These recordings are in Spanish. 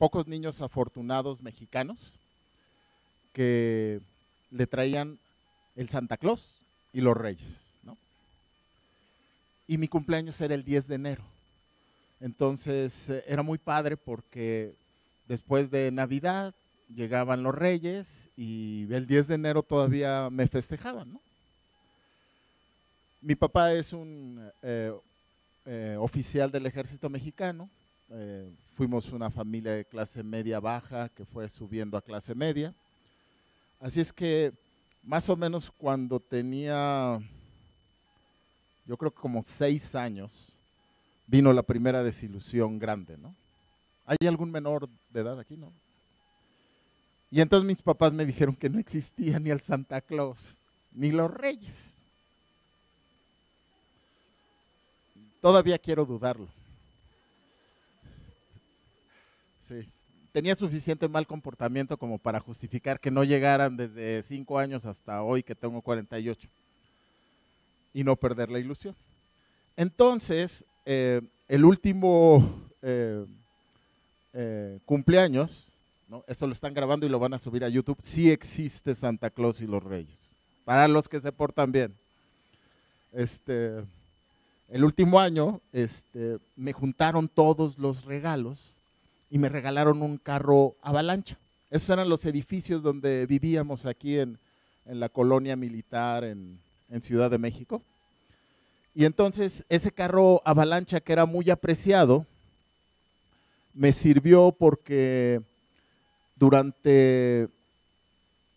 pocos niños afortunados mexicanos que le traían el Santa Claus y los Reyes, ¿no? Y mi cumpleaños era el 10 de enero. Entonces era muy padre porque después de Navidad llegaban los Reyes y el 10 de enero todavía me festejaban, ¿no? Mi papá es un oficial del ejército mexicano. Fuimos una familia de clase media baja que fue subiendo a clase media. Así es que más o menos cuando tenía, yo creo que como 6 años, vino la primera desilusión grande, ¿no? ¿Hay algún menor de edad aquí, no? Y entonces mis papás me dijeron que no existía ni el Santa Claus, ni los Reyes. Todavía quiero dudarlo. Sí. Tenía suficiente mal comportamiento como para justificar que no llegaran desde 5 años hasta hoy que tengo 48 y no perder la ilusión. Entonces, el último cumpleaños, ¿no? Esto lo están grabando y lo van a subir a YouTube, sí existe Santa Claus y los Reyes, para los que se portan bien. El último año me juntaron todos los regalos y me regalaron un carro avalancha. Esos eran los edificios donde vivíamos aquí en la colonia militar en Ciudad de México. Y entonces ese carro avalancha, que era muy apreciado, me sirvió porque durante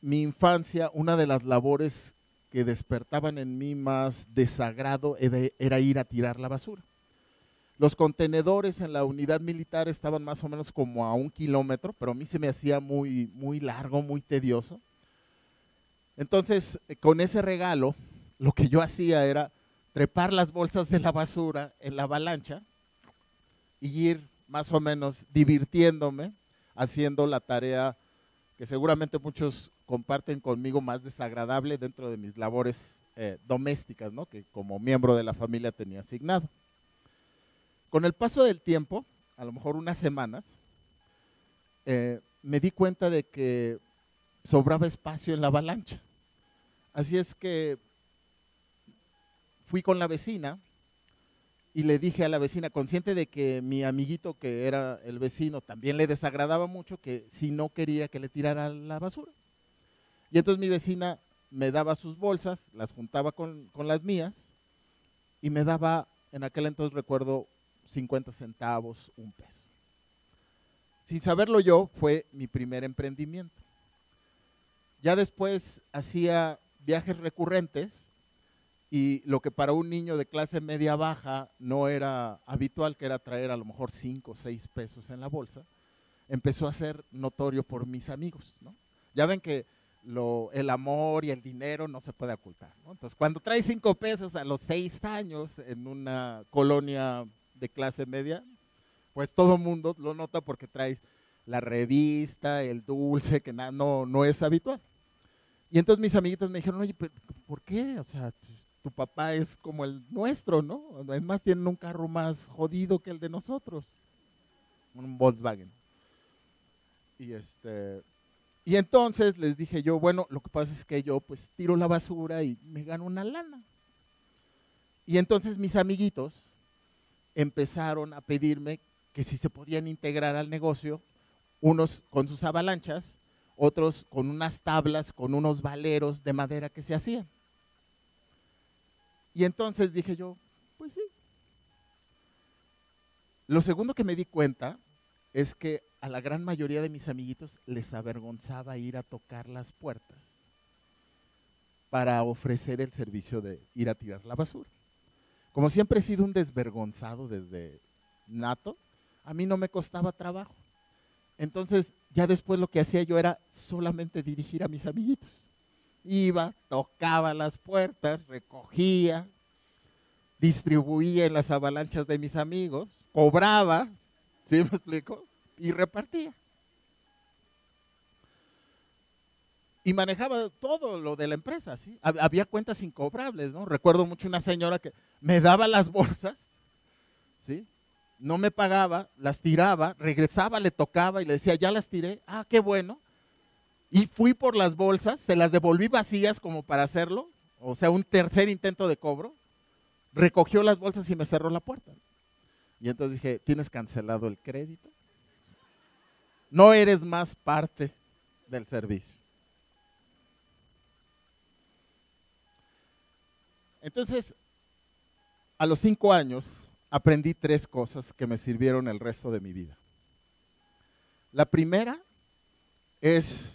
mi infancia una de las labores que despertaban en mí más desagrado era ir a tirar la basura. Los contenedores en la unidad militar estaban más o menos como a 1 kilómetro, pero a mí se me hacía muy, muy largo, muy tedioso. Entonces, con ese regalo, lo que yo hacía era trepar las bolsas de la basura en la avalancha y ir más o menos divirtiéndome, haciendo la tarea que seguramente muchos comparten conmigo, más desagradable dentro de mis labores domésticas, ¿no? Que como miembro de la familia tenía asignado. Con el paso del tiempo, a lo mejor unas semanas, me di cuenta de que sobraba espacio en la avalancha. Así es que fui con la vecina y le dije a la vecina, consciente de que mi amiguito, que era el vecino, también le desagradaba mucho, que si no quería que le tirara la basura. Y entonces mi vecina me daba sus bolsas, las juntaba con las mías y me daba, en aquel entonces recuerdo, 50 centavos, 1 peso. Sin saberlo yo, fue mi primer emprendimiento. Ya después hacía viajes recurrentes y lo que para un niño de clase media baja no era habitual, que era traer a lo mejor 5 o 6 pesos en la bolsa, empezó a ser notorio por mis amigos, ¿no? Ya ven que el amor y el dinero no se puede ocultar, ¿no? Entonces, cuando traes 5 pesos a los 6 años en una colonia de clase media, pues todo el mundo lo nota porque traes la revista, el dulce, que no es habitual. Y entonces mis amiguitos me dijeron, oye, ¿por qué? O sea, tu papá es como el nuestro, ¿no? Es más, tienen un carro más jodido que el de nosotros, un Volkswagen. Y entonces les dije yo, bueno, lo que pasa es que yo pues tiro la basura y me gano una lana. Y entonces mis amiguitos empezaron a pedirme que si se podían integrar al negocio, unos con sus avalanchas, otros con unas tablas, con unos valeros de madera que se hacían. Y entonces dije yo, pues sí. Lo segundo que me di cuenta es que a la gran mayoría de mis amiguitos les avergonzaba ir a tocar las puertas para ofrecer el servicio de ir a tirar la basura. Como siempre he sido un desvergonzado desde nato, a mí no me costaba trabajo. Entonces, ya después lo que hacía yo era solamente dirigir a mis amiguitos. Iba, tocaba las puertas, recogía, distribuía en las avalanchas de mis amigos, cobraba, ¿sí me explico? Y repartía. Y manejaba todo lo de la empresa, ¿sí? Había cuentas incobrables, ¿no? Recuerdo mucho una señora que me daba las bolsas, ¿sí? no me pagaba, las tiraba, regresaba, le tocaba y le decía, ya las tiré, ah, qué bueno. Y fui por las bolsas, se las devolví vacías como para hacerlo, o sea, un tercer intento de cobro, recogió las bolsas y me cerró la puerta. Y entonces dije, tienes cancelado el crédito, no eres más parte del servicio. Entonces, a los 5 años, aprendí 3 cosas que me sirvieron el resto de mi vida. La primera es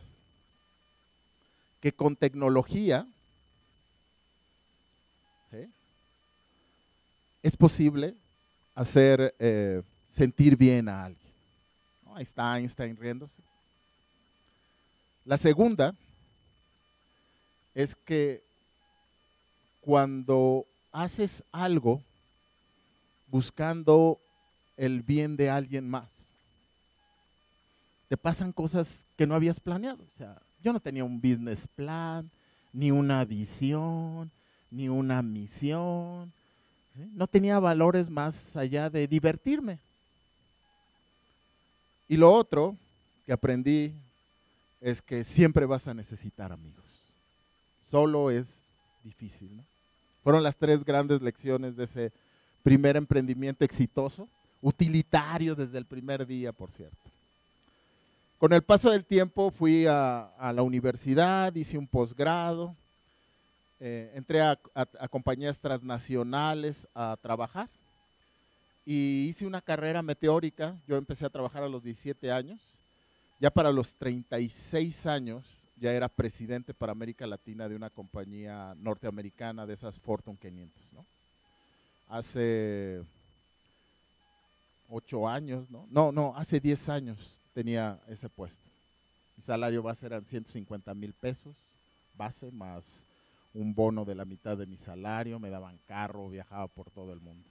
que con tecnología, ¿sí?, es posible hacer sentir bien a alguien, ¿no? Ahí está Einstein riéndose. La segunda es que cuando haces algo buscando el bien de alguien más, te pasan cosas que no habías planeado. O sea, yo no tenía un business plan, ni una visión, ni una misión, ¿sí? No tenía valores más allá de divertirme. Y lo otro que aprendí es que siempre vas a necesitar amigos. Solo es difícil, ¿no? Fueron las 3 grandes lecciones de ese primer emprendimiento exitoso, utilitario desde el primer día, por cierto. Con el paso del tiempo fui a la universidad, hice un posgrado, entré a compañías transnacionales a trabajar y hice una carrera meteórica. Yo empecé a trabajar a los 17 años, ya para los 36 años ya era presidente para América Latina de una compañía norteamericana de esas Fortune 500, ¿no? Hace 8 años, ¿no? No, hace 10 años tenía ese puesto. Mi salario base eran 150,000 pesos, base, más un bono de la mitad de mi salario, me daban carro, viajaba por todo el mundo.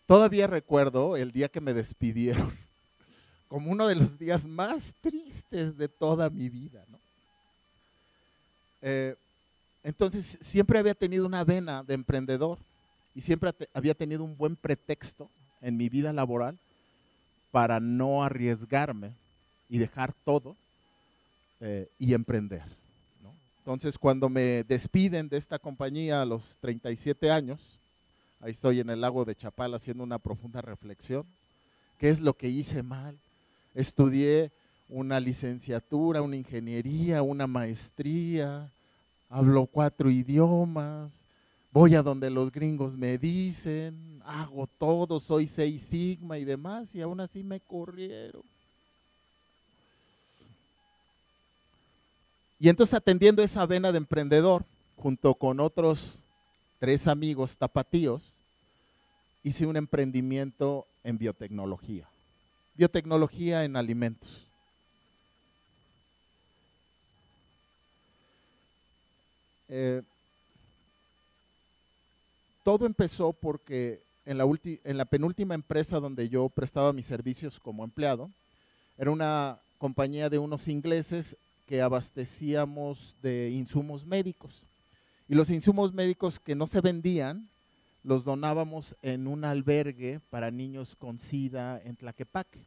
Todavía recuerdo el día que me despidieron como uno de los días más tristes de toda mi vida, ¿no? Entonces, siempre había tenido una vena de emprendedor y siempre había tenido un buen pretexto en mi vida laboral para no arriesgarme y dejar todo y emprender, ¿no? Entonces, cuando me despiden de esta compañía a los 37 años, ahí estoy en el lago de Chapala haciendo una profunda reflexión. ¿Qué es lo que hice mal? Estudié una licenciatura, una ingeniería, una maestría, hablo 4 idiomas, voy a donde los gringos me dicen, hago todo, soy 6 Sigma y demás, y aún así me corrieron. Y entonces, atendiendo esa vena de emprendedor, junto con otros 3 amigos tapatíos, hice un emprendimiento en biotecnología. Biotecnología en alimentos. Todo empezó porque en la penúltima empresa donde yo prestaba mis servicios como empleado, era una compañía de unos ingleses que abastecíamos de insumos médicos. Y los insumos médicos que no se vendían, los donábamos en un albergue para niños con SIDA en Tlaquepaque.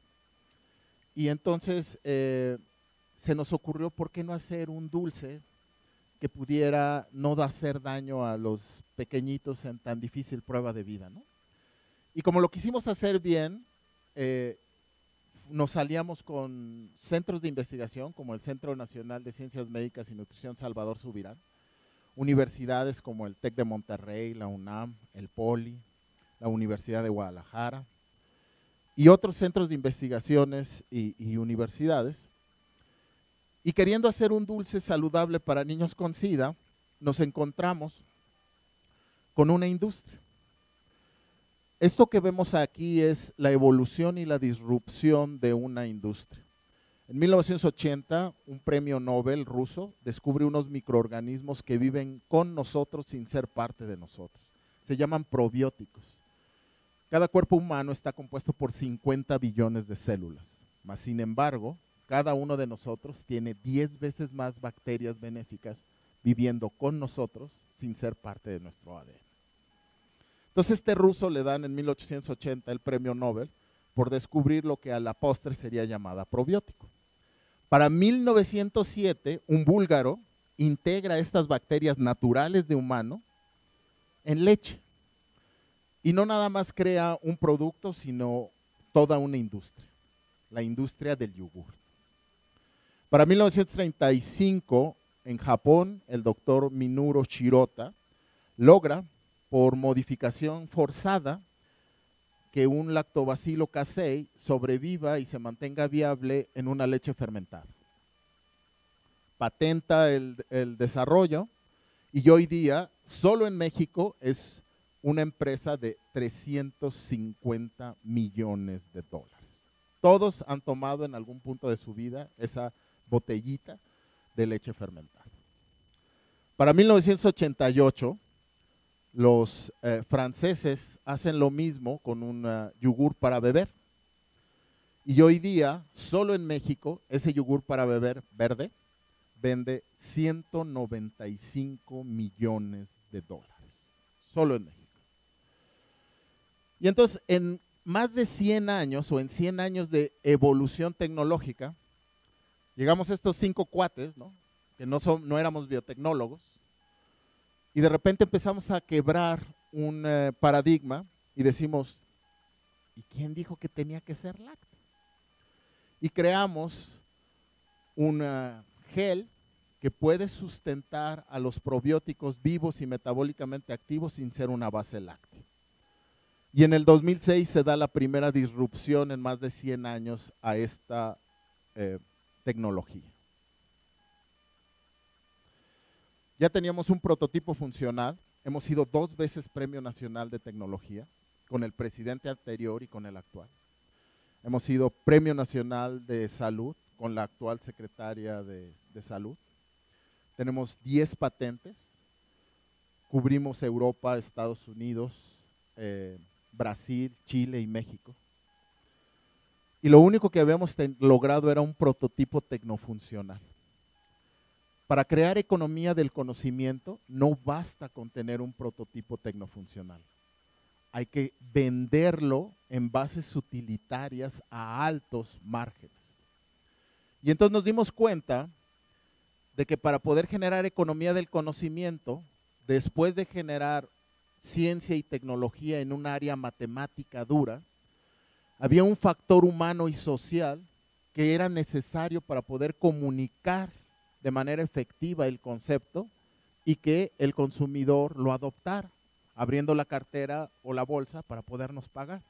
Y entonces se nos ocurrió, ¿por qué no hacer un dulce que pudiera no hacer daño a los pequeñitos en tan difícil prueba de vida, ¿no? Y como lo quisimos hacer bien, nos aliamos con centros de investigación como el Centro Nacional de Ciencias Médicas y Nutrición Salvador Subirán, universidades como el TEC de Monterrey, la UNAM, el POLI, la Universidad de Guadalajara y otros centros de investigaciones y universidades. Y queriendo hacer un dulce saludable para niños con SIDA, nos encontramos con una industria. Esto que vemos aquí es la evolución y la disrupción de una industria. En 1980, un premio Nobel ruso descubre unos microorganismos que viven con nosotros sin ser parte de nosotros. Se llaman probióticos. Cada cuerpo humano está compuesto por 50 billones de células, mas sin embargo, cada uno de nosotros tiene 10 veces más bacterias benéficas viviendo con nosotros sin ser parte de nuestro ADN. Entonces este ruso le dan en 1880 el premio Nobel por descubrir lo que a la postre sería llamada probiótico. Para 1907, un búlgaro integra estas bacterias naturales de humano en leche. Y no nada más crea un producto, sino toda una industria, la industria del yogur. Para 1935, en Japón, el doctor Minoru Shirota logra, por modificación forzada, que un lactobacilo casei sobreviva y se mantenga viable en una leche fermentada. Patenta el desarrollo y hoy día, solo en México, es una empresa de 350 millones de dólares. Todos han tomado en algún punto de su vida esa botellita de leche fermentada. Para 1988, los franceses hacen lo mismo con un yogur para beber. Y hoy día, solo en México, ese yogur para beber verde vende 195 millones de dólares. Solo en México. Y entonces, en más de 100 años o en 100 años de evolución tecnológica, llegamos a estos 5 cuates, ¿no? Que no éramos biotecnólogos, y de repente empezamos a quebrar un paradigma y decimos, ¿y quién dijo que tenía que ser lácteo? Y creamos un gel que puede sustentar a los probióticos vivos y metabólicamente activos sin ser una base láctea. Y en el 2006 se da la primera disrupción en más de 100 años a esta tecnología. Ya teníamos un prototipo funcional, hemos sido 2 veces Premio Nacional de Tecnología, con el presidente anterior y con el actual. Hemos sido Premio Nacional de Salud, con la actual secretaria de Salud. Tenemos 10 patentes, cubrimos Europa, Estados Unidos, Brasil, Chile y México. Y lo único que habíamos logrado era un prototipo tecnofuncional. Para crear economía del conocimiento no basta con tener un prototipo tecnofuncional. Hay que venderlo en bases utilitarias a altos márgenes. Y entonces nos dimos cuenta de que para poder generar economía del conocimiento, después de generar ciencia y tecnología en un área matemática dura, había un factor humano y social que era necesario para poder comunicar de manera efectiva el concepto y que el consumidor lo adoptara, abriendo la cartera o la bolsa para podernos pagar.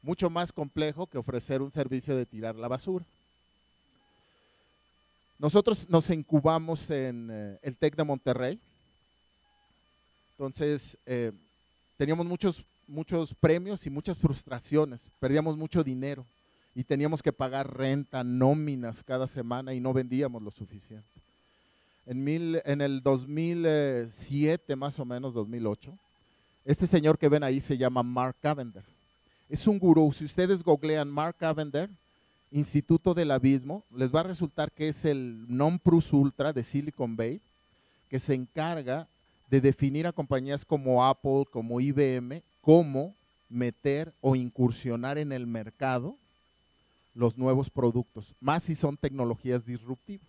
Mucho más complejo que ofrecer un servicio de tirar la basura. Nosotros nos incubamos en el TEC de Monterrey. Entonces, teníamos muchos premios y muchas frustraciones, perdíamos mucho dinero y teníamos que pagar renta, nóminas cada semana y no vendíamos lo suficiente. En el 2007, más o menos, 2008, este señor que ven ahí se llama Mark Cavender. Es un gurú. Si ustedes googlean Mark Cavender, Instituto del Abismo, les va a resultar que es el non plus ultra de Silicon Valley, que se encarga de definir a compañías como Apple, como IBM, cómo meter o incursionar en el mercado los nuevos productos, más si son tecnologías disruptivas.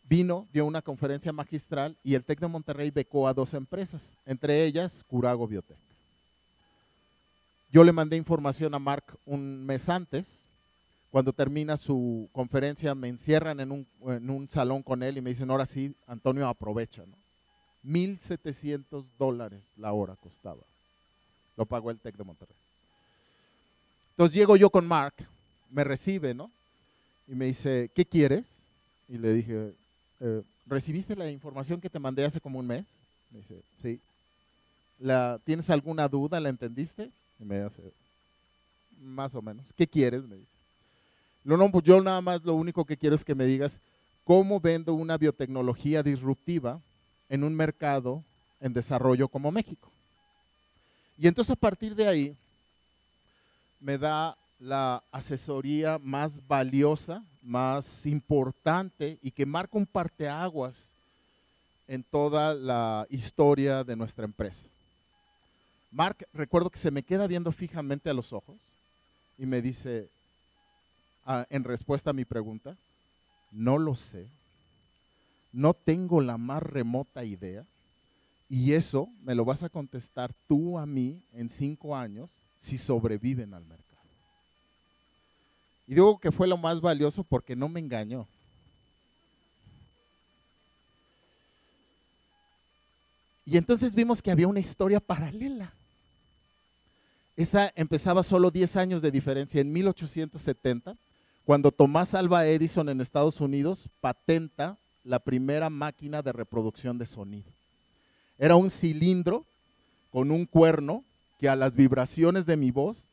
Vino, dio una conferencia magistral y el TEC de Monterrey becó a 2 empresas, entre ellas Curago Biotech. Yo le mandé información a Mark un mes antes. Cuando termina su conferencia me encierran en un salón con él y me dicen, ahora sí, Antonio, aprovecha, ¿no? $1,700 la hora costaba. Lo pagó el TEC de Monterrey. Entonces llego yo con Mark, me recibe, ¿no? Y me dice, ¿qué quieres? Y le dije, ¿recibiste la información que te mandé hace como un mes? Me dice, sí. ¿Tienes alguna duda? ¿La entendiste? Y me dice, más o menos. ¿Qué quieres? Me dice. No, pues yo nada más lo único que quiero es que me digas cómo vendo una biotecnología disruptiva en un mercado en desarrollo como México. Y entonces a partir de ahí me da la asesoría más valiosa, más importante y que marca un parteaguas en toda la historia de nuestra empresa. Mark, recuerdo que se me queda viendo fijamente a los ojos y me dice, en respuesta a mi pregunta, no lo sé, no tengo la más remota idea, y eso me lo vas a contestar tú a mí en 5 años si sobreviven al mercado. Y digo que fue lo más valioso porque no me engañó. Y entonces vimos que había una historia paralela. Esa empezaba solo 10 años de diferencia, en 1870, cuando Thomas Alva Edison en Estados Unidos patenta la primera máquina de reproducción de sonido. Era un cilindro con un cuerno que a las vibraciones de mi voz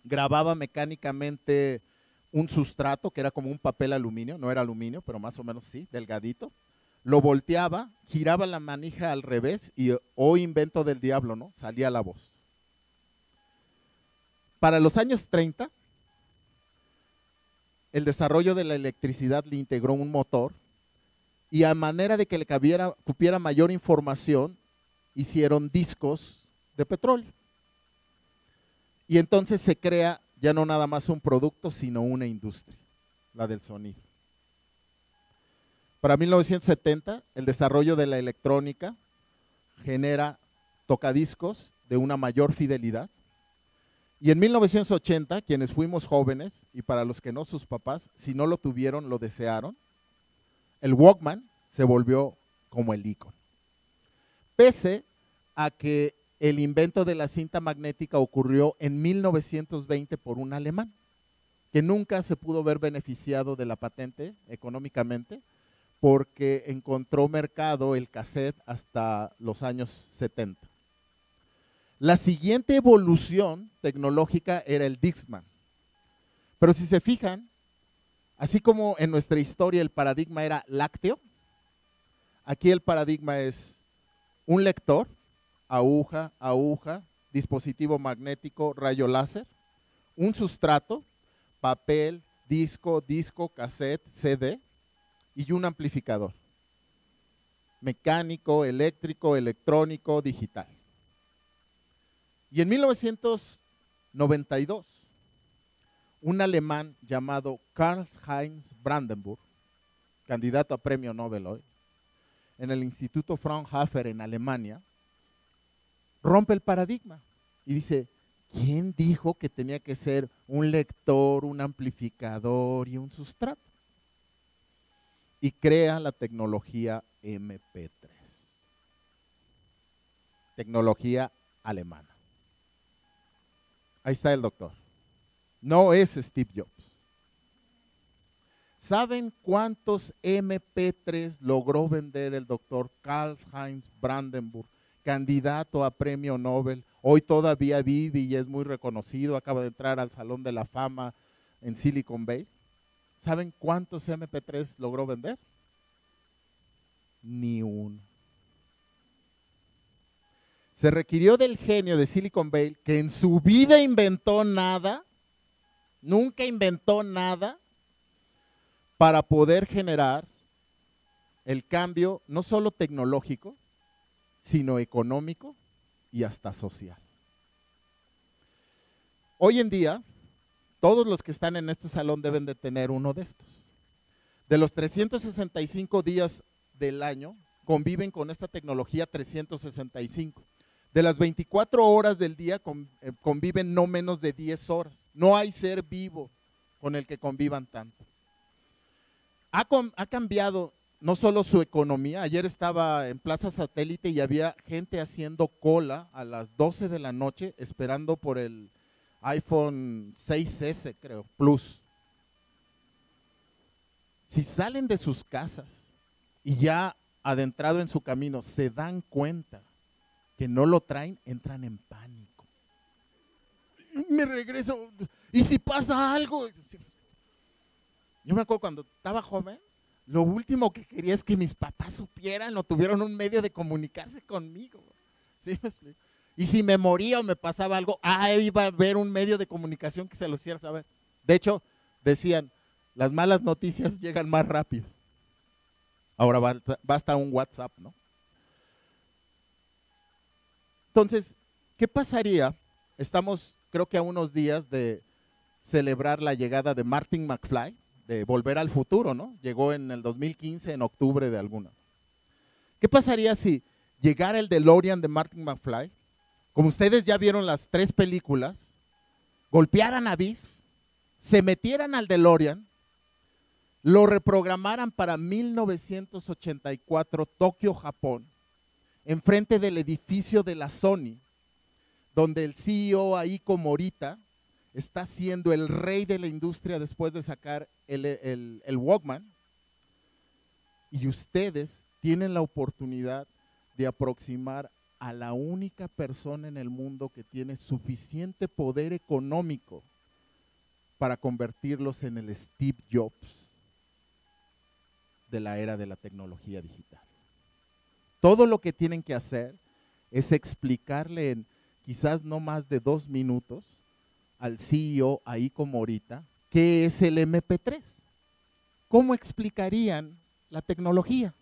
grababa mecánicamente un sustrato que era como un papel aluminio, no era aluminio, pero más o menos sí, delgadito. Lo volteaba, giraba la manija al revés y, oh invento del diablo, ¿no? Salía la voz. Para los años 30, el desarrollo de la electricidad le integró un motor y a manera de que le cupiera mayor información, hicieron discos de petróleo. Y entonces se crea ya no nada más un producto, sino una industria, la del sonido. Para 1970, el desarrollo de la electrónica genera tocadiscos de una mayor fidelidad. Y en 1980, quienes fuimos jóvenes, y para los que no, sus papás, si no lo tuvieron, lo desearon, el Walkman se volvió como el icono. Pese a que el invento de la cinta magnética ocurrió en 1920 por un alemán, que nunca se pudo ver beneficiado de la patente económicamente, porque encontró mercado el cassette hasta los años 70. La siguiente evolución tecnológica era el Discman. Pero si se fijan, así como en nuestra historia el paradigma era lácteo, aquí el paradigma es un lector, aguja, dispositivo magnético, rayo láser, un sustrato, papel, disco, cassette, CD y un amplificador. Mecánico, eléctrico, electrónico, digital. Y en 1992, un alemán llamado Karl-Heinz Brandenburg, candidato a premio Nobel hoy, en el Instituto Fraunhofer en Alemania, rompe el paradigma y dice, ¿quién dijo que tenía que ser un lector, un amplificador y un sustrato? Y crea la tecnología MP3, tecnología alemana. Ahí está el doctor. No es Steve Jobs. ¿Saben cuántos MP3 logró vender el doctor Karl-Heinz Brandenburg, candidato a premio Nobel? Hoy todavía vive y es muy reconocido, acaba de entrar al Salón de la Fama en Silicon Valley. ¿Saben cuántos MP3 logró vender? Ni uno. Se requirió del genio de Silicon Valley, que en su vida inventó nada, nunca inventó nada, para poder generar el cambio no solo tecnológico, sino económico y hasta social. Hoy en día, todos los que están en este salón deben de tener uno de estos. De los 365 días del año, conviven con esta tecnología 365. De las 24 horas del día conviven no menos de 10 horas. No hay ser vivo con el que convivan tanto. Ha cambiado no solo su economía. Ayer estaba en Plaza Satélite y había gente haciendo cola a las 12 de la noche esperando por el iPhone 6S, creo, Plus. Si salen de sus casas y ya adentrado en su camino se dan cuenta que no lo traen, entran en pánico. Me regreso, ¿y si pasa algo? Yo me acuerdo cuando estaba joven, lo último que quería es que mis papás supieran o tuvieran un medio de comunicarse conmigo. ¿Sí? Y si me moría o me pasaba algo, iba a haber un medio de comunicación que se lo hiciera saber. De hecho, decían, las malas noticias llegan más rápido. Ahora basta un WhatsApp, ¿no? Entonces, ¿Qué pasaría? Estamos, creo que a unos días de celebrar la llegada de Martin McFly, de Volver al Futuro, ¿no? Llegó en el 2015, en octubre de alguna. ¿Qué pasaría si llegara el DeLorean de Martin McFly? Como ustedes ya vieron las 3 películas, golpearan a Biff, se metieran al DeLorean, lo reprogramaran para 1984, Tokio, Japón, enfrente del edificio de la Sony, donde el CEO Aiko Morita está siendo el rey de la industria después de sacar el Walkman, y ustedes tienen la oportunidad de aproximar a la única persona en el mundo que tiene suficiente poder económico para convertirlos en el Steve Jobs de la era de la tecnología digital. Todo lo que tienen que hacer es explicarle en quizás no más de 2 minutos al CEO Aiko Morita qué es el MP3. ¿Cómo explicarían la tecnología?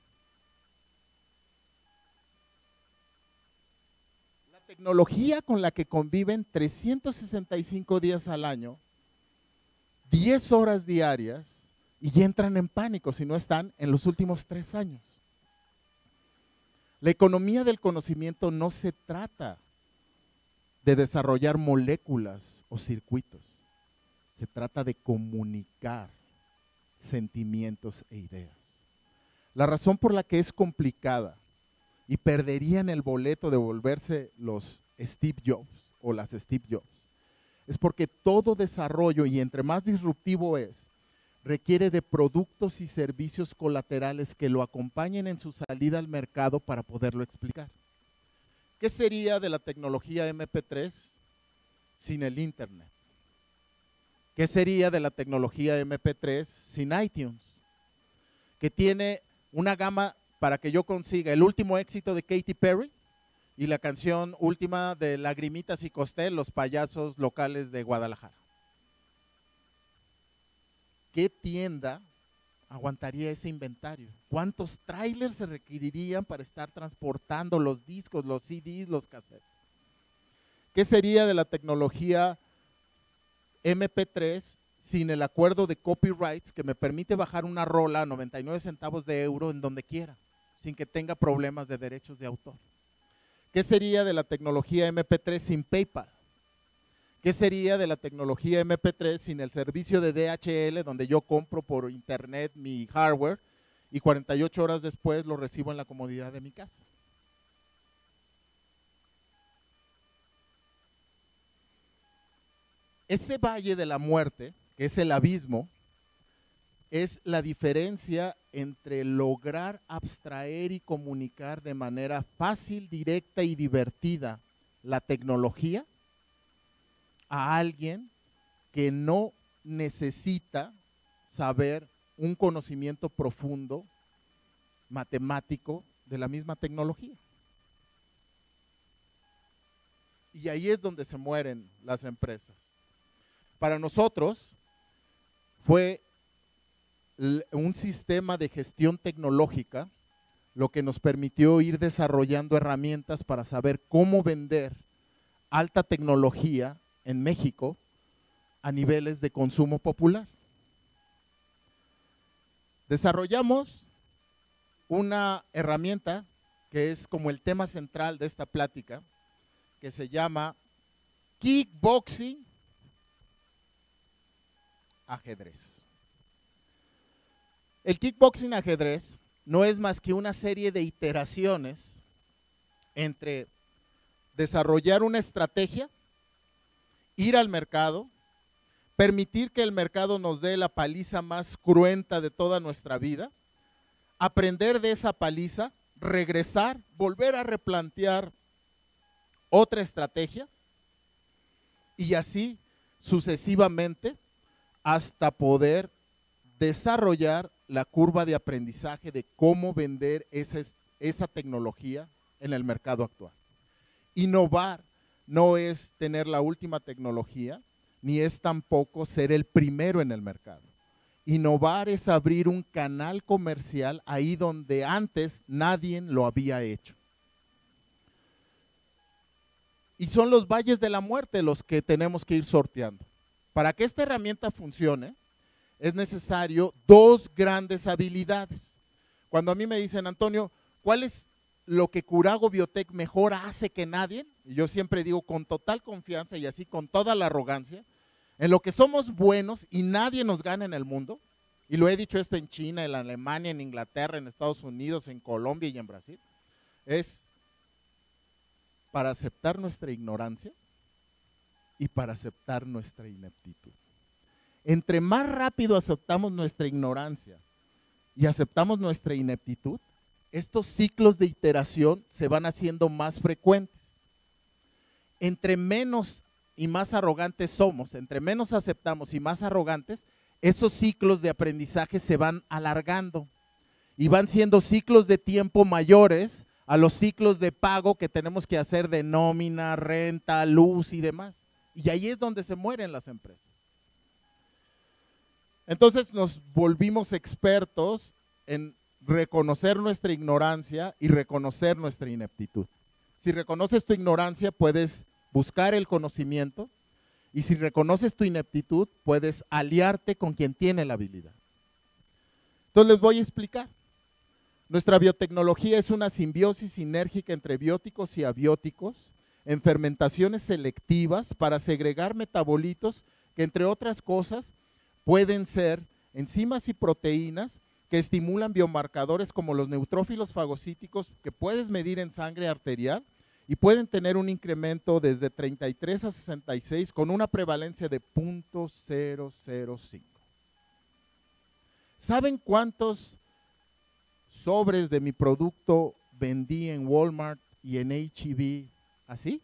La tecnología con la que conviven 365 días al año, 10 horas diarias, y entran en pánico si no están en los últimos 3 años. La economía del conocimiento no se trata de desarrollar moléculas o circuitos. Se trata de comunicar sentimientos e ideas. La razón por la que es complicada y perderían el boleto de volverse los Steve Jobs o las Steve Jobs es porque todo desarrollo, y entre más disruptivo es, requiere de productos y servicios colaterales que lo acompañen en su salida al mercado para poderlo explicar. ¿Qué sería de la tecnología MP3 sin el Internet? ¿Qué sería de la tecnología MP3 sin iTunes? Que tiene una gama para que yo consiga el último éxito de Katy Perry y la canción última de Lagrimitas y Costel, los payasos locales de Guadalajara. ¿Qué tienda aguantaría ese inventario? ¿Cuántos trailers se requerirían para estar transportando los discos, los CDs, los cassettes? ¿Qué sería de la tecnología MP3 sin el acuerdo de copyrights que me permite bajar una rola a 99 centavos de euro en donde quiera, sin que tenga problemas de derechos de autor? ¿Qué sería de la tecnología MP3 sin PayPal? ¿Qué sería de la tecnología MP3 sin el servicio de DHL, donde yo compro por internet mi hardware y 48 horas después lo recibo en la comodidad de mi casa? Ese valle de la muerte, que es el abismo, es la diferencia entre lograr abstraer y comunicar de manera fácil, directa y divertida la tecnología a alguien que no necesita saber un conocimiento profundo, matemático, de la misma tecnología. Y ahí es donde se mueren las empresas. Para nosotros fue un sistema de gestión tecnológica lo que nos permitió ir desarrollando herramientas para saber cómo vender alta tecnología en México a niveles de consumo popular. Desarrollamos una herramienta que es como el tema central de esta plática, que se llama Kickboxing Ajedrez. El kickboxing ajedrez no es más que una serie de iteraciones entre desarrollar una estrategia, ir al mercado, permitir que el mercado nos dé la paliza más cruenta de toda nuestra vida, aprender de esa paliza, regresar, volver a replantear otra estrategia y así sucesivamente hasta poder desarrollar la curva de aprendizaje de cómo vender esa tecnología en el mercado actual. Innovar no es tener la última tecnología, ni es tampoco ser el primero en el mercado. Innovar es abrir un canal comercial ahí donde antes nadie lo había hecho. Y son los valles de la muerte los que tenemos que ir sorteando. Para que esta herramienta funcione, es necesario dos grandes habilidades. Cuando a mí me dicen, Antonio, ¿cuál es lo que Curago Biotech mejor hace que nadie? Y yo siempre digo con total confianza y así con toda la arrogancia, en lo que somos buenos y nadie nos gana en el mundo, y lo he dicho esto en China, en Alemania, en Inglaterra, en Estados Unidos, en Colombia y en Brasil, es para aceptar nuestra ignorancia y para aceptar nuestra ineptitud. Entre más rápido aceptamos nuestra ignorancia y aceptamos nuestra ineptitud, estos ciclos de iteración se van haciendo más frecuentes. Entre menos y más arrogantes somos, entre menos aceptamos y más arrogantes, esos ciclos de aprendizaje se van alargando y van siendo ciclos de tiempo mayores a los ciclos de pago que tenemos que hacer de nómina, renta, luz y demás. Y ahí es donde se mueren las empresas. Entonces nos volvimos expertos en reconocer nuestra ignorancia y reconocer nuestra ineptitud. Si reconoces tu ignorancia, puedes buscar el conocimiento, y si reconoces tu ineptitud, puedes aliarte con quien tiene la habilidad. Entonces les voy a explicar. Nuestra biotecnología es una simbiosis sinérgica entre bióticos y abióticos en fermentaciones selectivas para segregar metabolitos que, entre otras cosas, pueden ser enzimas y proteínas que estimulan biomarcadores como los neutrófilos fagocíticos que puedes medir en sangre arterial y pueden tener un incremento desde 33 a 66 con una prevalencia de 0.005. ¿Saben cuántos sobres de mi producto vendí en Walmart y en H-E-B así?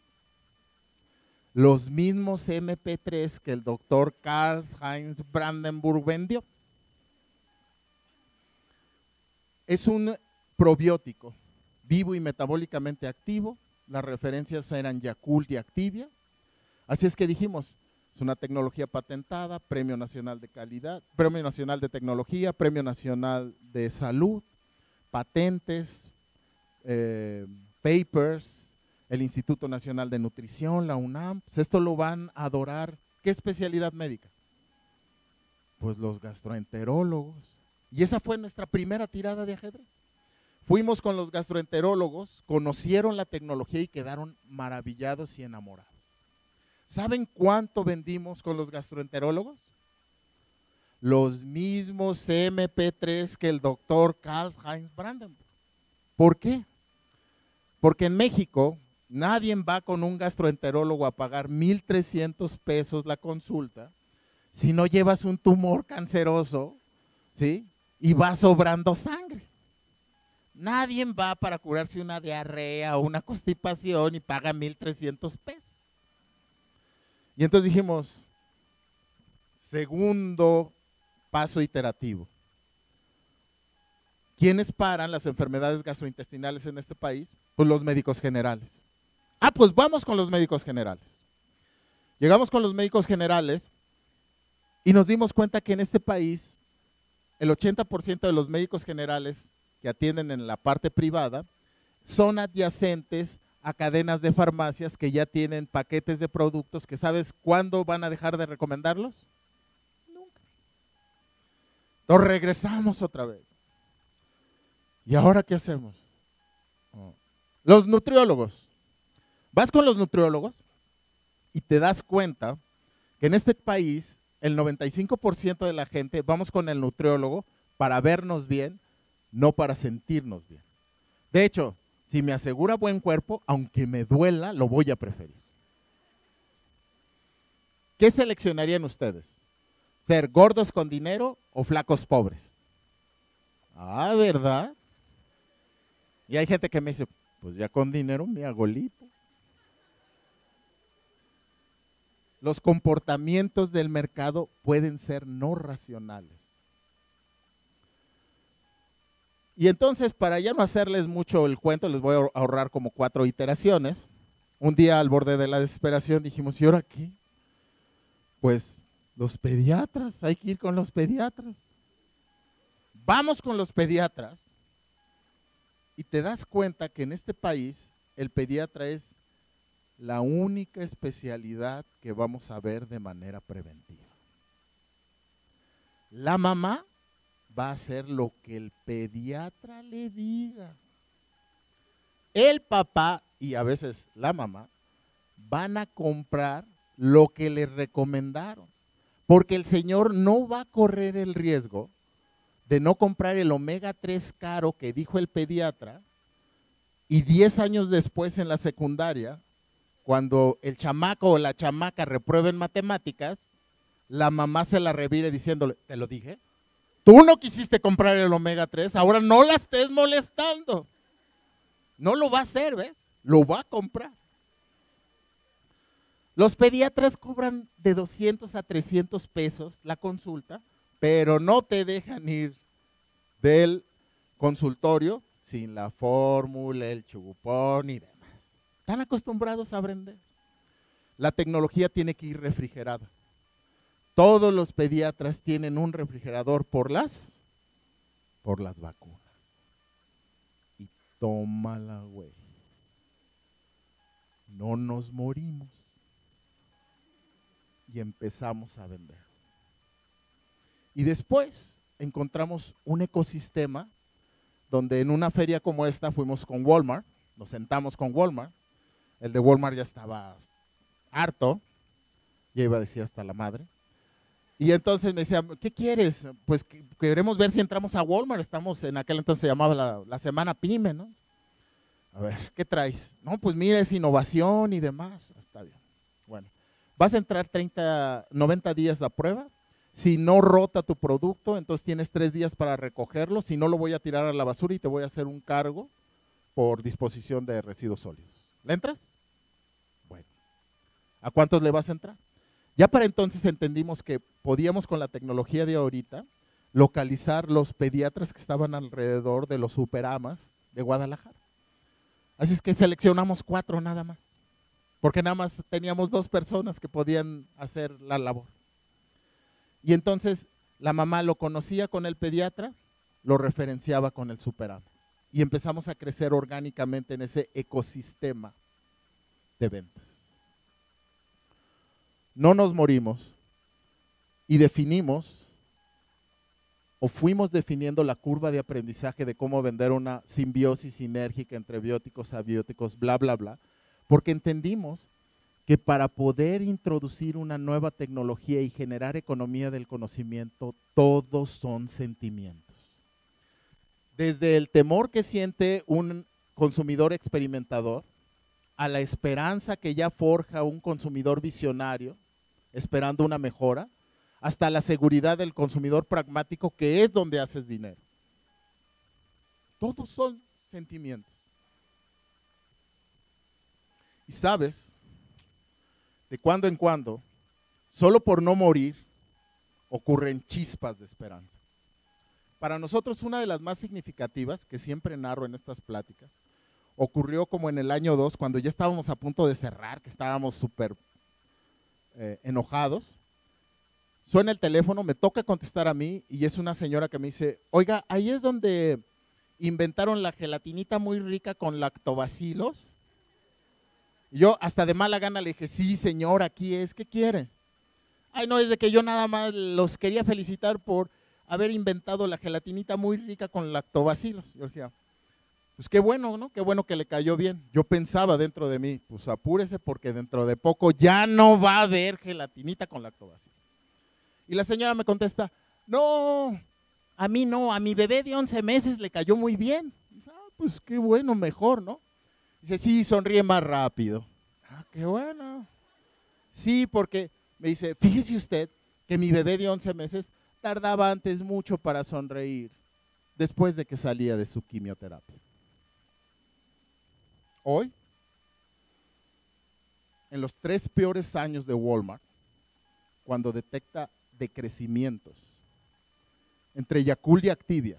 Los mismos MP3 que el doctor Karl-Heinz Brandenburg vendió. Es un probiótico vivo y metabólicamente activo. Las referencias eran Yakult y Activia. Así es que dijimos, es una tecnología patentada, Premio Nacional de Calidad, Premio Nacional de Tecnología, Premio Nacional de Salud, patentes, papers, el Instituto Nacional de Nutrición, la UNAM. Pues esto lo van a adorar. ¿Qué especialidad médica? Pues los gastroenterólogos. Y esa fue nuestra primera tirada de ajedrez. Fuimos con los gastroenterólogos, conocieron la tecnología y quedaron maravillados y enamorados. ¿Saben cuánto vendimos con los gastroenterólogos? Los mismos MP3 que el doctor Karl-Heinz Brandenburg. ¿Por qué? Porque en México nadie va con un gastroenterólogo a pagar 1,300 pesos la consulta si no llevas un tumor canceroso, ¿sí? Y va sobrando sangre. Nadie va para curarse una diarrea o una constipación y paga 1,300 pesos. Y entonces dijimos, segundo paso iterativo. ¿Quiénes paran las enfermedades gastrointestinales en este país? Pues los médicos generales. Ah, pues vamos con los médicos generales. Llegamos con los médicos generales y nos dimos cuenta que en este país el 80% de los médicos generales que atienden en la parte privada son adyacentes a cadenas de farmacias que ya tienen paquetes de productos que ¿sabes cuándo van a dejar de recomendarlos? Nunca. Entonces regresamos otra vez. ¿Y ahora qué hacemos? Los nutriólogos. Vas con los nutriólogos y te das cuenta que en este país el 95% de la gente vamos con el nutriólogo para vernos bien, no para sentirnos bien. De hecho, si me asegura buen cuerpo, aunque me duela, lo voy a preferir. ¿Qué seleccionarían ustedes? ¿Ser gordos con dinero o flacos pobres? Ah, ¿verdad? Y hay gente que me dice, pues ya con dinero me hago lipo. Los comportamientos del mercado pueden ser no racionales. Y entonces, para ya no hacerles mucho el cuento, les voy a ahorrar como 4 iteraciones. Un día, al borde de la desesperación, dijimos, ¿y ahora qué? Pues los pediatras, hay que ir con los pediatras. Vamos con los pediatras y te das cuenta que en este país el pediatra es la única especialidad que vamos a ver de manera preventiva. La mamá va a hacer lo que el pediatra le diga. El papá y a veces la mamá van a comprar lo que les recomendaron, porque el señor no va a correr el riesgo de no comprar el omega 3 caro que dijo el pediatra y 10 años después en la secundaria, cuando el chamaco o la chamaca reprueben matemáticas, la mamá se la revire diciéndole, ¿te lo dije? Tú no quisiste comprar el omega 3, ahora no la estés molestando. No lo va a hacer, ¿ves? Lo va a comprar. Los pediatras cobran de 200 a 300 pesos la consulta, pero no te dejan ir del consultorio sin la fórmula, el chupón y demás. Están acostumbrados a vender. La tecnología tiene que ir refrigerada. Todos los pediatras tienen un refrigerador por las vacunas. Y tómala, güey. No nos morimos. Y empezamos a vender. Y después encontramos un ecosistema donde en una feria como esta fuimos con Walmart, nos sentamos con Walmart, el de Walmart ya estaba harto, ya iba a decir hasta la madre, y entonces me decía, ¿qué quieres? Pues queremos ver si entramos a Walmart, estamos en aquel entonces se llamaba la semana PYME, ¿no? A ver, ¿qué traes? No, pues mira, es innovación y demás, está bien, bueno. Vas a entrar 90 días a prueba. Si no rota tu producto, entonces tienes 3 días para recogerlo. Si no, lo voy a tirar a la basura y te voy a hacer un cargo por disposición de residuos sólidos. ¿Le entras? Bueno. ¿A cuántos le vas a entrar? Ya para entonces entendimos que podíamos con la tecnología de ahorita localizar los pediatras que estaban alrededor de los superamas de Guadalajara. Así es que seleccionamos 4 nada más. Porque nada más teníamos 2 personas que podían hacer la labor. Y entonces la mamá lo conocía con el pediatra, lo referenciaba con el superama. Y empezamos a crecer orgánicamente en ese ecosistema de ventas. No nos morimos y definimos o fuimos definiendo la curva de aprendizaje de cómo vender una simbiosis sinérgica entre bióticos, abióticos, bla, bla, bla. Porque entendimos que para poder introducir una nueva tecnología y generar economía del conocimiento, todos son sentimientos. Desde el temor que siente un consumidor experimentador, a la esperanza que ya forja un consumidor visionario, esperando una mejora, hasta la seguridad del consumidor pragmático, que es donde haces dinero. Todos son sentimientos. Y sabes, de cuando en cuando, solo por no morir, ocurren chispas de esperanza. Para nosotros una de las más significativas, que siempre narro en estas pláticas, ocurrió como en el año 2, cuando ya estábamos a punto de cerrar, que estábamos súper enojados. Suena el teléfono, me toca contestar a mí y es una señora que me dice, oiga, ahí es donde inventaron la gelatinita muy rica con lactobacilos. Y yo hasta de mala gana le dije, sí señor, aquí es, ¿qué quiere? Ay no, es de que yo nada más los quería felicitar por haber inventado la gelatinita muy rica con lactobacilos. Yo decía, pues qué bueno, ¿no? Qué bueno que le cayó bien. Yo pensaba dentro de mí, pues apúrese porque dentro de poco ya no va a haber gelatinita con lactobacilos. Y la señora me contesta, no, a mí no, a mi bebé de 11 meses le cayó muy bien. Pues qué bueno, mejor, ¿no? Dice, sí, sonríe más rápido. Qué bueno. Sí, porque me dice, fíjese usted que mi bebé de 11 meses tardaba antes mucho para sonreír después de que salía de su quimioterapia. Hoy, en los 3 peores años de Walmart, cuando detecta decrecimientos entre Yakult y Activia,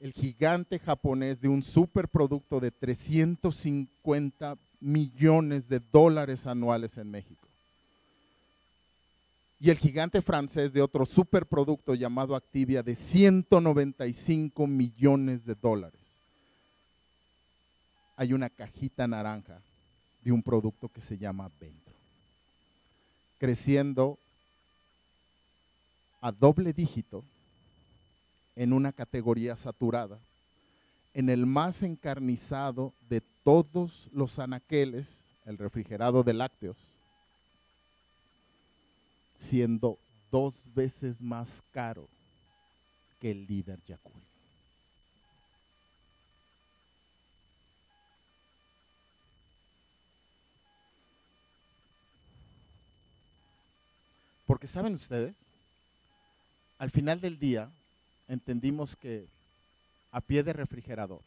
el gigante japonés de un superproducto de 350 millones de dólares anuales en México, y el gigante francés de otro superproducto llamado Activia de 195 millones de dólares. Hay una cajita naranja de un producto que se llama Ventro, creciendo a doble dígito en una categoría saturada, en el más encarnizado de todos los anaqueles, el refrigerado de lácteos, siendo 2 veces más caro que el líder Yakult. Porque saben ustedes, al final del día entendimos que a pie de refrigerador,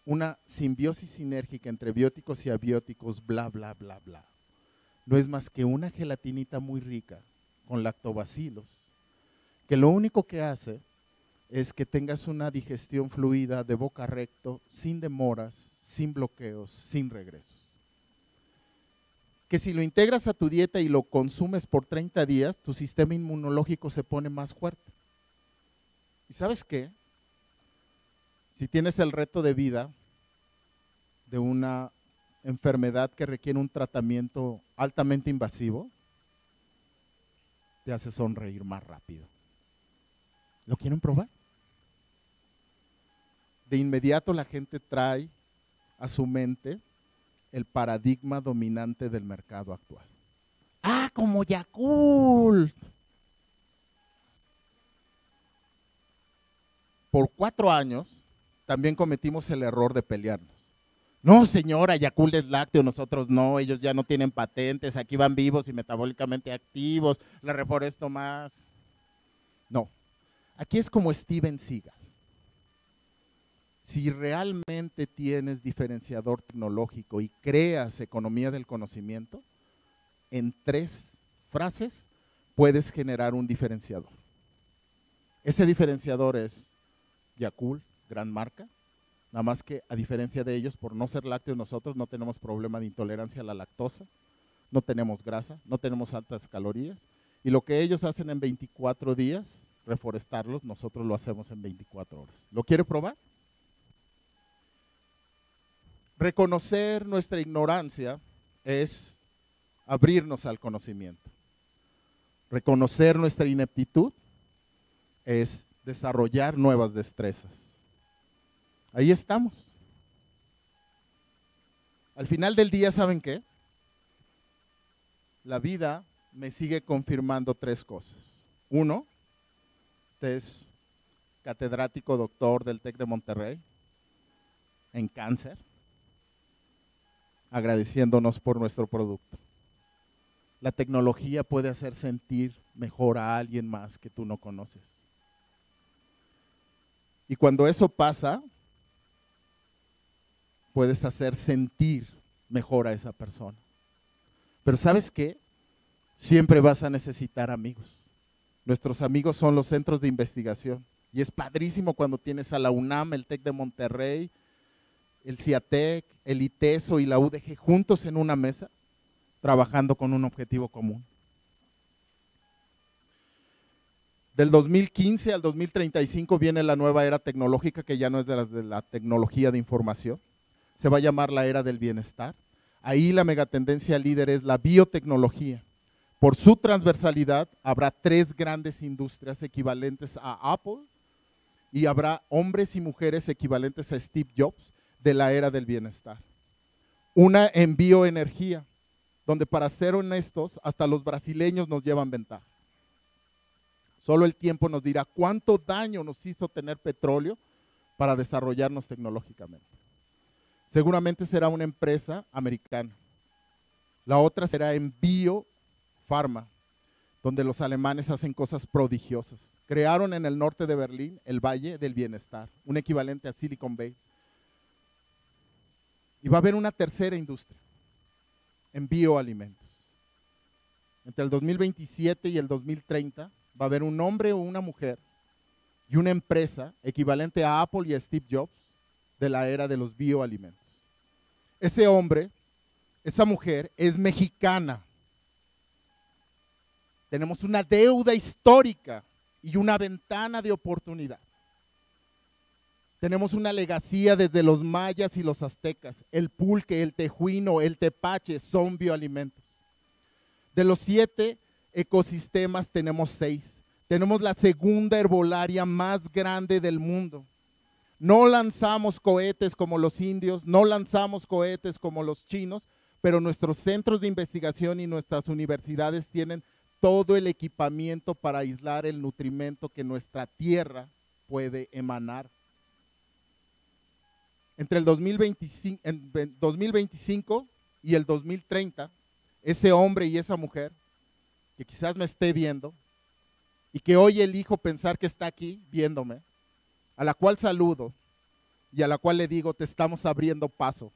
una simbiosis sinérgica entre bióticos y abióticos, bla, bla, bla, bla, no es más que una gelatinita muy rica con lactobacilos, que lo único que hace es que tengas una digestión fluida de boca recto, sin demoras, sin bloqueos, sin regresos. Que si lo integras a tu dieta y lo consumes por 30 días, tu sistema inmunológico se pone más fuerte. ¿Y sabes qué? Si tienes el reto de vida de una enfermedad que requiere un tratamiento altamente invasivo, te hace sonreír más rápido. ¿Lo quieren probar? De inmediato la gente trae a su mente el paradigma dominante del mercado actual. ¡Ah, como Yakult! Por 4 años también cometimos el error de pelearnos. No, señora, Yakult es lácteo, nosotros no, ellos ya no tienen patentes, aquí van vivos y metabólicamente activos, la Reforesto más. No, aquí es como Steven Seagal. Si realmente tienes diferenciador tecnológico y creas economía del conocimiento, en 3 frases puedes generar un diferenciador. Ese diferenciador es Yakult, gran marca, nada más que a diferencia de ellos, por no ser lácteos nosotros no tenemos problema de intolerancia a la lactosa, no tenemos grasa, no tenemos altas calorías, y lo que ellos hacen en 24 días, reforestarlos, nosotros lo hacemos en 24 horas. ¿Lo quiere probar? Reconocer nuestra ignorancia es abrirnos al conocimiento. Reconocer nuestra ineptitud es desarrollar nuevas destrezas. Ahí estamos. Al final del día, ¿saben qué? La vida me sigue confirmando 3 cosas. 1, usted es catedrático doctor del TEC de Monterrey en cáncer, agradeciéndonos por nuestro producto. La tecnología puede hacer sentir mejor a alguien más que tú no conoces. Y cuando eso pasa, puedes hacer sentir mejor a esa persona. Pero ¿sabes qué? Siempre vas a necesitar amigos. Nuestros amigos son los centros de investigación. Y es padrísimo cuando tienes a la UNAM, el TEC de Monterrey, el CIATEC, el ITESO y la UDG juntos en una mesa, trabajando con un objetivo común. Del 2015 al 2035 viene la nueva era tecnológica, que ya no es de la tecnología de información. Se va a llamar la era del bienestar. Ahí la megatendencia líder es la biotecnología. Por su transversalidad habrá 3 grandes industrias equivalentes a Apple y habrá hombres y mujeres equivalentes a Steve Jobs de la era del bienestar. Una en bioenergía, donde para ser honestos, hasta los brasileños nos llevan ventaja. Solo el tiempo nos dirá cuánto daño nos hizo tener petróleo para desarrollarnos tecnológicamente. Seguramente será una empresa americana. La otra será en biofarma, donde los alemanes hacen cosas prodigiosas. Crearon en el norte de Berlín el Valle del Bienestar, un equivalente a Silicon Valley. Y va a haber una tercera industria en bioalimentos. Entre el 2027 y el 2030 va a haber un hombre o una mujer y una empresa equivalente a Apple y a Steve Jobs de la era de los bioalimentos. Ese hombre, esa mujer es mexicana. Tenemos una deuda histórica y una ventana de oportunidad. Tenemos una legacía desde los mayas y los aztecas. El pulque, el tejuino, el tepache son bioalimentos. De los 7 ecosistemas tenemos 6. Tenemos la segunda herbolaria más grande del mundo. No lanzamos cohetes como los indios, no lanzamos cohetes como los chinos, pero nuestros centros de investigación y nuestras universidades tienen todo el equipamiento para aislar el nutrimento que nuestra tierra puede emanar. Entre el 2025 y el 2030, ese hombre y esa mujer, que quizás me esté viendo, y que hoy elijo pensar que está aquí viéndome, a la cual saludo y a la cual le digo, te estamos abriendo paso.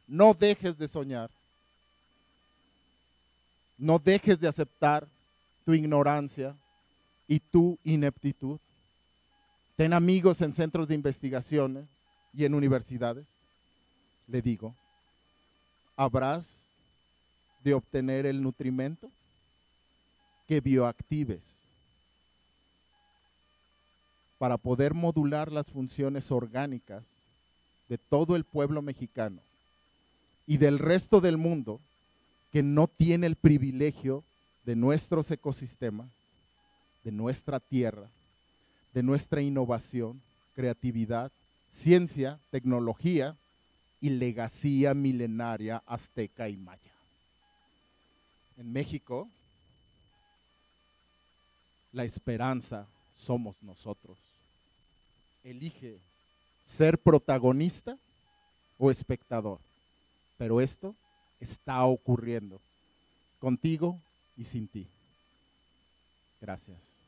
No dejes de soñar. No dejes de aceptar tu ignorancia y tu ineptitud. Ten amigos en centros de investigación y en universidades. Le digo, habrás de obtener el nutrimento que bioactives para poder modular las funciones orgánicas de todo el pueblo mexicano y del resto del mundo que no tiene el privilegio de nuestros ecosistemas, de nuestra tierra, de nuestra innovación, creatividad, ciencia, tecnología y legacía milenaria azteca y maya. En México, la esperanza somos nosotros. Elige ser protagonista o espectador, pero esto está ocurriendo contigo y sin ti. Gracias.